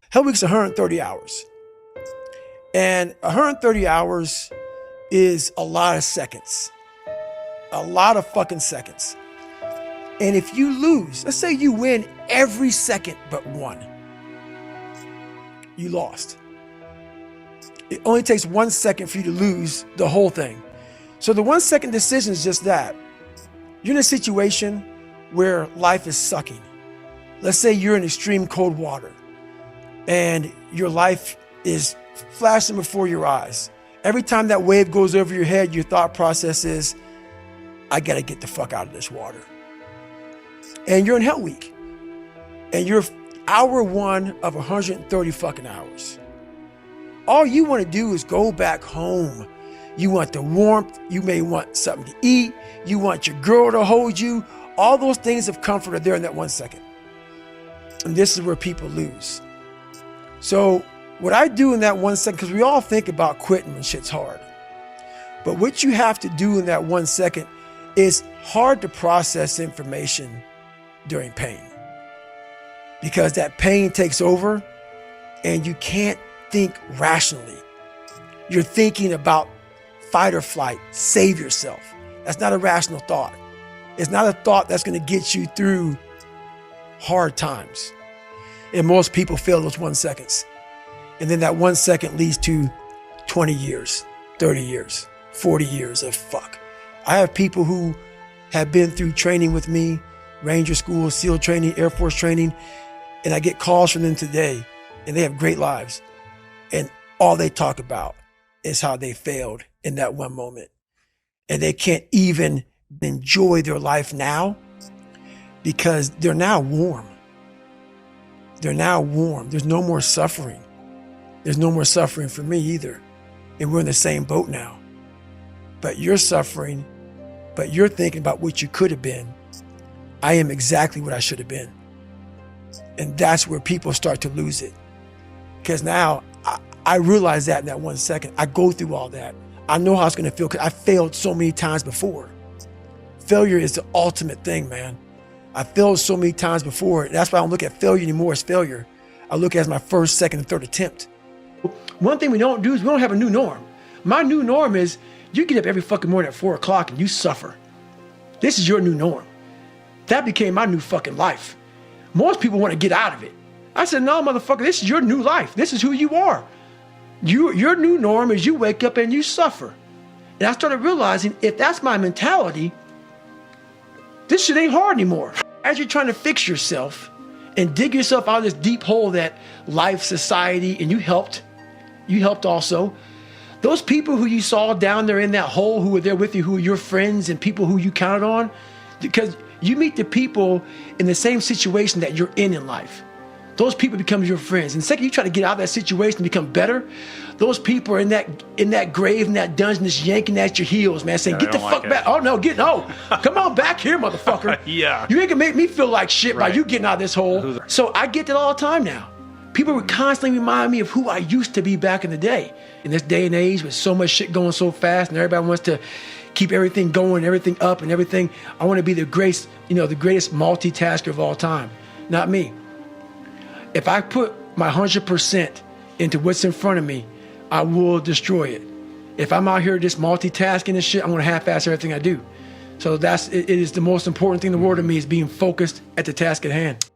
Hell Week's 130 hours. And 130 hours is a lot of seconds. A lot of fucking seconds. And if you lose, let's say you win every second but one, you lost. It only takes 1 second for you to lose the whole thing. So the 1 second decision is just that. You're in a situation where life is sucking. Let's say you're in extreme cold water and your life is flashing before your eyes. Every time that wave goes over your head, your thought process is, I gotta get the fuck out of this water. And you're in Hell Week. And you're hour one of 130 fucking hours. All you want to do is go back home. You want the warmth. You may want something to eat. You want your girl to hold you. All those things of comfort are there in that 1 second. And this is where people lose. So what I do in that 1 second, because we all think about quitting when shit's hard. But what you have to do in that 1 second is hard to process information during pain. Because that pain takes over and you can't think rationally. You're thinking about fight or flight, save yourself. That's not a rational thought. It's not a thought that's going to get you through hard times. And most people fail those 1 seconds. And then that 1 second leads to 20 years, 30 years, 40 years of fuck. I have people who have been through training with me, Ranger School, SEAL training, Air Force training, and I get calls from them today, and they have great lives. And all they talk about is how they failed in that one moment. And they can't even enjoy their life now because they're now warm. They're now warm. There's no more suffering. There's no more suffering for me either. And we're in the same boat now. But you're suffering, but you're thinking about what you could have been. I am exactly what I should have been. And that's where people start to lose it. Because now I realize that in that 1 second. I go through all that. I know how it's going to feel because I failed so many times before. Failure is the ultimate thing, man. I failed so many times before. That's why I don't look at failure anymore as failure. I look at it as my first, second, and third attempt. One thing we don't do is we don't have a new norm. My new norm is you get up every fucking morning at 4 o'clock and you suffer. This is your new norm. That became my new fucking life. Most people want to get out of it. I said, no, motherfucker, this is your new life. This is who you are. Your new norm is you wake up and you suffer. And I started realizing if that's my mentality, this shit ain't hard anymore. As you're trying to fix yourself and dig yourself out of this deep hole that life, society, and you helped also. Those people who you saw down there in that hole who were there with you, who are your friends and people who you counted on, because you meet the people in the same situation that you're in life. Those people become your friends. And the second you try to get out of that situation and become better, those people are in that grave, in that dungeon, just yanking at your heels, man, saying, get the fuck back. Oh, no, come on back here, motherfucker. Yeah. You ain't gonna make me feel like shit by you getting out of this hole. So I get that all the time now. People would constantly remind me of who I used to be back in the day. In this day and age with so much shit going so fast and everybody wants to keep everything going, everything up and everything. I want to be the greatest multitasker of all time. Not me. If I put my 100% into what's in front of me, I will destroy it. If I'm out here just multitasking and shit, I'm going to half-ass everything I do. So it is the most important thing in the world to me is being focused at the task at hand.